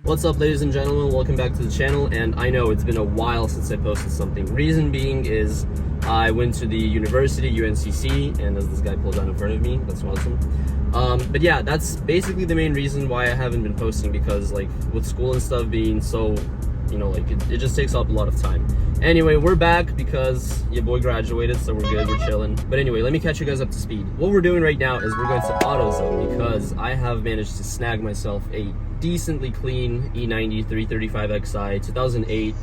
What's up, ladies and gentlemen, welcome back to the channel. And I know it's been a while since I posted something. Reason being is I went to the university, UNCC, and as this guy pulled down in front of me, that's awesome. But yeah, that's basically the main reason why I haven't been posting, because like with school and stuff being so, you know, like it just takes up a lot of time. Anyway, we're back because your boy graduated, so we're good, we're chilling. But anyway, let me catch you guys up to speed. What we're doing right now is we're going to AutoZone because I have managed to snag myself a decently clean E90 335xi 2008,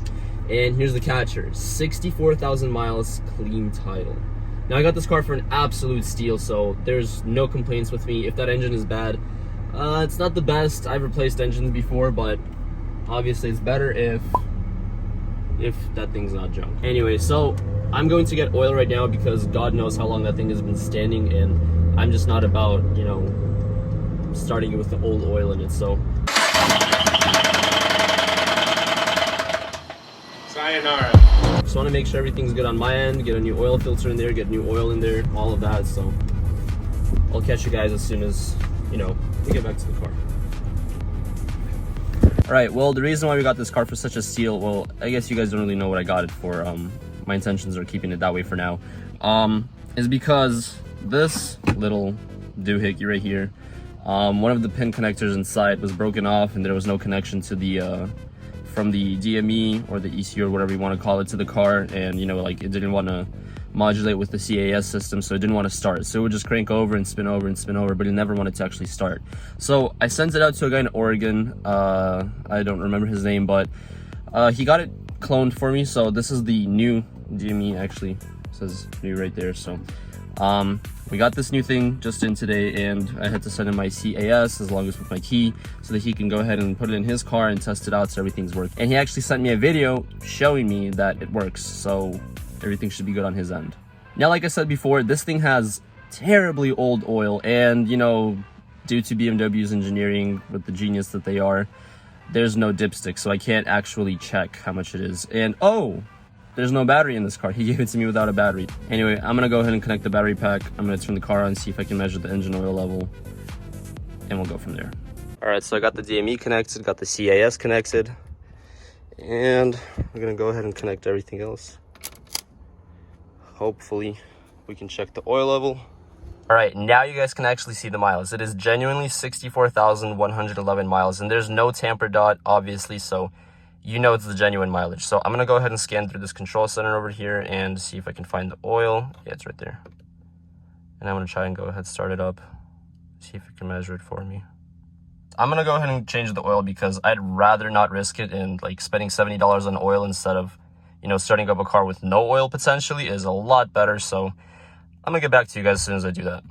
and here's the catcher: 64,000 miles, clean title. Now I got this car for an absolute steal, so there's no complaints with me. If that engine is bad, it's not the best. I've replaced engines before, but obviously it's better if that thing's not junk. Anyway, so I'm going to get oil right now because God knows how long that thing has been standing, and I'm just not about, you know, starting it with the old oil in it. So sayonara. Just want to make sure everything's good on my end, get a new oil filter in there, get new oil in there, all of that. So I'll catch you guys as soon as, you know, we get back to the car. All right, well, the reason why we got this car for such a steal, well, I guess you guys don't really know what I got it for. My intentions are keeping it that way for now, is because this little doohickey right here, one of the pin connectors inside was broken off, and there was no connection to the from the DME or the ECU or whatever you want to call it to the car, and you know, like, it didn't want to modulate with the CAS system, so it didn't want to start. So it would just crank over and spin over and spin over, but it never wanted to actually start. So I sent it out to a guy in Oregon. I don't remember his name, but he got it cloned for me. So this is the new DME, actually it says new right there. So we got this new thing just in today, and I had to send him my CAS as long as with my key so that he can go ahead and put it in his car and test it out so everything's working. And he actually sent me a video showing me that it works, so everything should be good on his end. Now, like I said before, this thing has terribly old oil, and you know, due to BMW's engineering with the genius that they are, there's no dipstick, so I can't actually check how much it is. And oh, there's no battery in this car. He gave it to me without a battery. Anyway, I'm gonna go ahead and connect the battery pack. I'm gonna turn the car on, see if I can measure the engine oil level, and we'll go from there. All right, so I got the DME connected, got the CAS connected, and we're gonna go ahead and connect everything else. Hopefully we can check the oil level. All right, now you guys can actually see the miles. It is genuinely 64,111 miles, and there's no tamper dot, obviously, so you know it's the genuine mileage. So I'm gonna go ahead and scan through this control center over here and see if I can find the oil. Yeah, it's right there. And I'm gonna try and go ahead, start it up, see if it can measure it for me. I'm gonna go ahead and change the oil because I'd rather not risk it, and like spending $70 on oil instead of, you know, starting up a car with no oil potentially is a lot better. So I'm gonna get back to you guys as soon as I do that.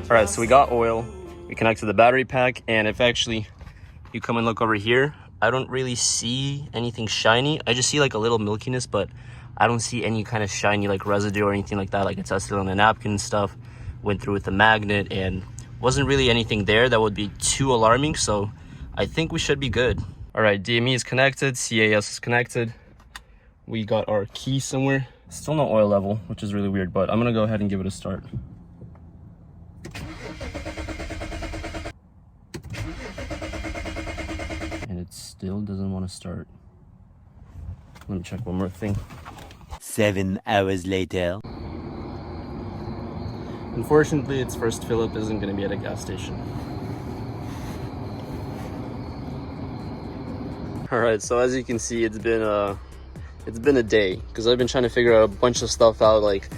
All right, so we got oil, we connected the battery pack, and if actually you come and look over here, I don't really see anything shiny. I just see like a little milkiness, but I don't see any kind of shiny like residue or anything like that. Like, I tested on the napkin and stuff, went through with the magnet, and wasn't really anything there that would be too alarming. So I think we should be good. All right, DME is connected, CAS is connected. We got our key somewhere. Still no oil level, which is really weird, but I'm gonna go ahead and give it a start. And it still doesn't want to start. Let me check one more thing. 7 hours later. Unfortunately, its first fill up isn't going to be at a gas station. All right, so as you can see, it's been a day because I've been trying to figure out a bunch of stuff out, like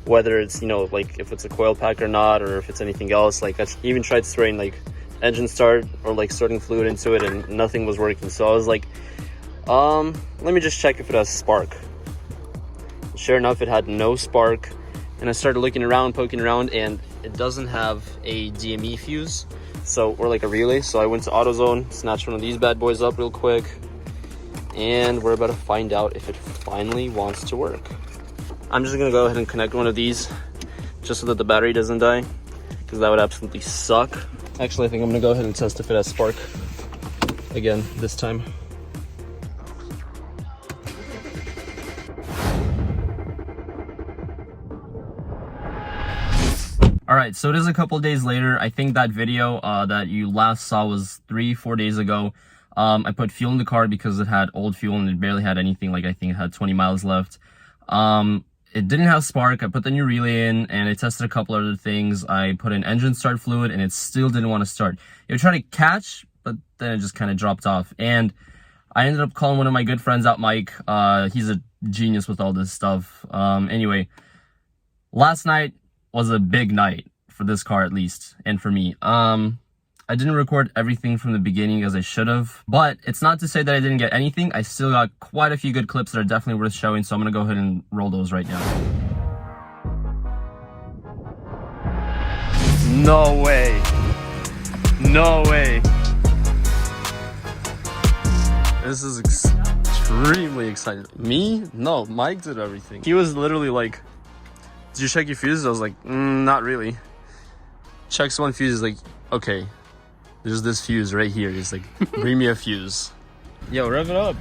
whether it's, you know, like if it's a coil pack or not, or if it's anything else. Like, I even tried spraying like engine start or like starting fluid into it, and nothing was working. So I was like, let me just check if it has spark. Sure enough, it had no spark, and I started looking around, poking around, and it doesn't have a DME fuse, so, or like a relay. So I went to AutoZone, snatched one of these bad boys up real quick, and we're about to find out if it finally wants to work. I'm just gonna go ahead and connect one of these just so that the battery doesn't die, because that would absolutely suck. Actually, I think I'm gonna go ahead and test if it has spark again this time. All right, so it is a couple days later. I think that video that you last saw was 3-4 days ago. I put fuel in the car because it had old fuel and it barely had anything. Like, I think it had 20 miles left. It didn't have spark. I put the new relay in and I tested a couple other things. I put in engine start fluid and it still didn't want to start. It would try to catch, but then it just kind of dropped off. And I ended up calling one of my good friends out, Mike. He's a genius with all this stuff. Anyway, last night was a big night for this car, at least, and for me. I didn't record everything from the beginning as I should have, but it's not to say that I didn't get anything. I still got quite a few good clips that are definitely worth showing, so I'm gonna go ahead and roll those right now. No way. No way. This is extremely exciting. Me? No, Mike did everything. He was literally like, did you check your fuses? I was like, not really. Checks one fuse, is like, okay, there's this fuse right here. He's like, bring me a fuse. Yo, rev it up.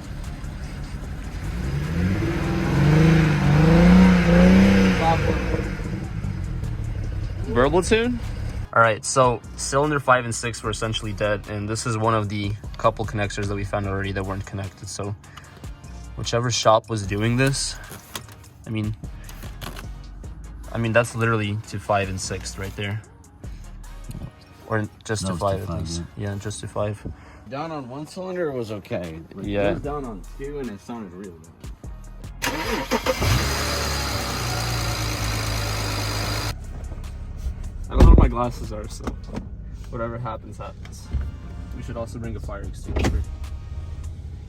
Burble tune? Alright, so cylinder 5 and 6 were essentially dead, and this is one of the couple connectors that we found already that weren't connected. So whichever shop was doing this, I mean that's literally to 5 and 6 right there. Or just to 5 at least. Yeah, just to 5. Down on one cylinder was okay. Yeah. It was down on 2 and it sounded really bad. I don't know where my glasses are, so whatever happens, happens. We should also bring a fire extinguisher.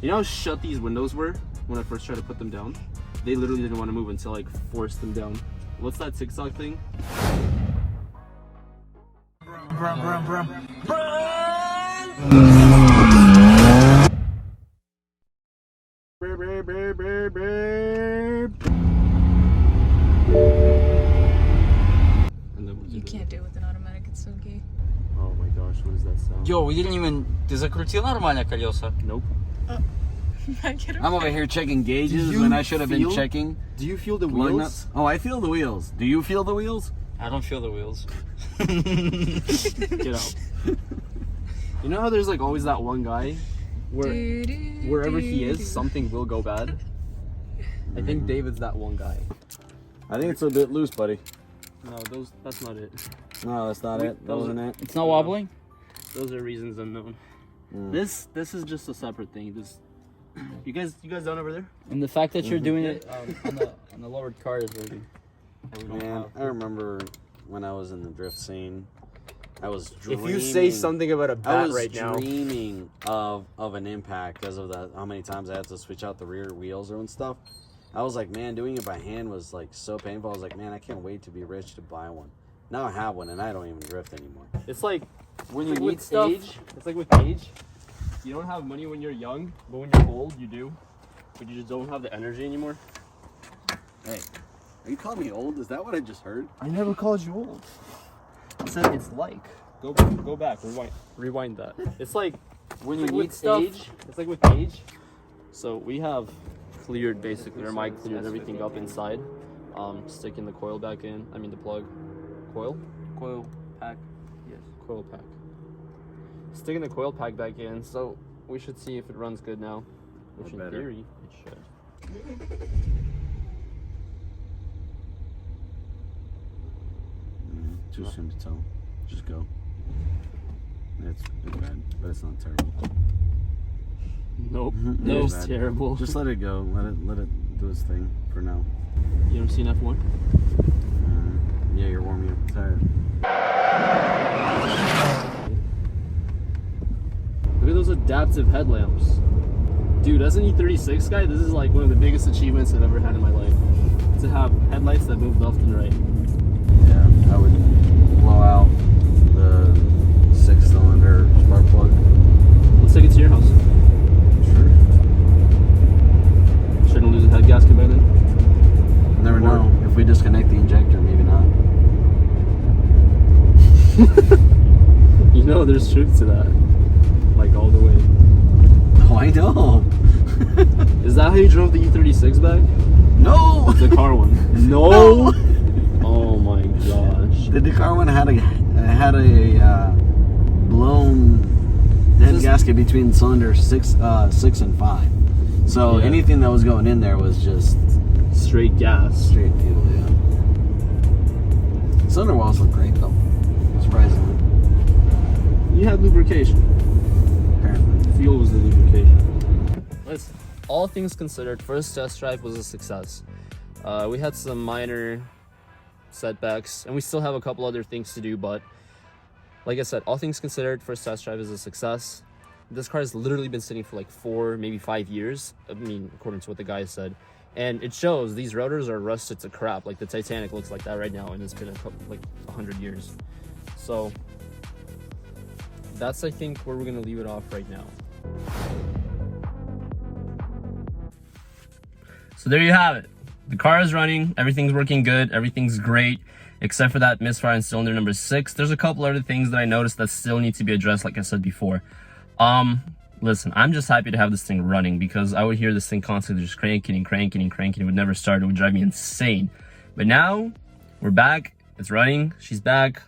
You know how shut these windows were when I first tried to put them down? They literally didn't want to move until I like forced them down. What's that TikTok thing? Brum, brum, brum, brum. You can't do it with an automatic, it's so gay. Oh my gosh, what is that sound? Yo, we didn't even... Ты закрутил нормально колеса? Nope. I'm over here checking gauges when I should have been checking. Do you feel the lug wheels? nuts. Oh, I feel the wheels. Do you feel the wheels? I don't feel the wheels. Get out. You know how there's like always that one guy where wherever he is, something will go bad? I think David's that one guy. I think it's a bit loose, buddy. No, that's not it. No, that's not it. That wasn't it. It's not wobbling? Those are reasons unknown. This is just a separate thing. This you guys down over there? And the fact that you're doing it on the lowered car is really... Man, I remember when I was in the drift scene, I was dreaming. If you say something about a bat right now, I was dreaming of an impact because of how many times I had to switch out the rear wheels and stuff. I was like, man, doing it by hand was like so painful. I was like, man, I can't wait to be rich to buy one. Now I have one and I don't even drift anymore. it's like when you like need with stuff. age. It's like with age. You don't have money when you're young, but when you're old, you do. But you just don't have the energy anymore. Hey, are you calling me old? Is that what I just heard? I never called you old. I said it's like. Go back. Rewind that. It's like when you need stuff. It's like with age. So we have cleared basically, or Mike cleared everything up inside. Sticking the coil back in. I mean the plug. Coil pack. Yes. Coil pack. Sticking the coil pack back in. So we should see if it runs good now. Which in theory it should. Too soon to tell. Just go. It's bad, but it's not terrible. Nope. No, It's terrible. Just let it go. Let it do its thing for now. You ever seen F1? Yeah, you're warming up the tire. Look at those adaptive headlamps. Dude, as an E36 guy, this is like one of the biggest achievements I've ever had in my life. To have headlights that move left and right. Yeah, I would blow out the 6-cylinder spark plug. Let's take it to your house. Sure. dope. Is that how you drove the E36 back? No. The car one. No. Oh my gosh. The car one had a blown head gasket between cylinder 6 and 5. So Yeah. anything that was going in there was just Straight gas. straight fuel. Yeah. Cylinder walls look great though. Surprisingly. You had lubrication. Apparently. Fuel was the lubrication. Listen, all things considered, first test drive was a success. We had some minor setbacks, and we still have a couple other things to do, but like I said, all things considered, first test drive is a success. This car has literally been sitting for like 4, maybe 5 years. I mean, according to what the guy said. And it shows these rotors are rusted to crap. Like the Titanic looks like that right now, and it's been like 100 years. So that's, I think, where we're gonna leave it off right now. So there you have it. The car is running, everything's working good, everything's great, except for that misfire in cylinder number 6. There's a couple other things that I noticed that still need to be addressed, like I said before. Listen, I'm just happy to have this thing running, because I would hear this thing constantly just cranking and cranking and cranking. It would never start. It would drive me insane. But now we're back. It's running. She's back.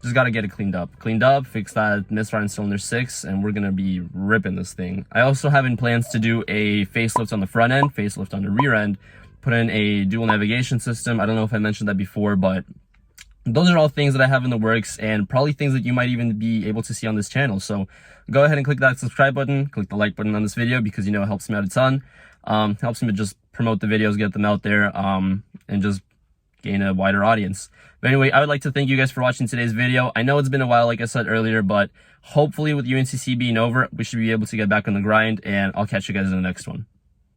Just got to get it cleaned up, fix that misfire in cylinder 6, and we're going to be ripping this thing. I also have in plans to do a facelift on the front end, facelift on the rear end, put in a dual navigation system. I don't know if I mentioned that before, but those are all things that I have in the works, and probably things that you might even be able to see on this channel. So go ahead and click that subscribe button, click the like button on this video, because you know it helps me out a ton. Helps me to just promote the videos, get them out there, and just gain a wider audience. But anyway, I would like to thank you guys for watching today's video. I know it's been a while, like I said earlier, but hopefully with UNCC being over, we should be able to get back on the grind, and I'll catch you guys in the next one.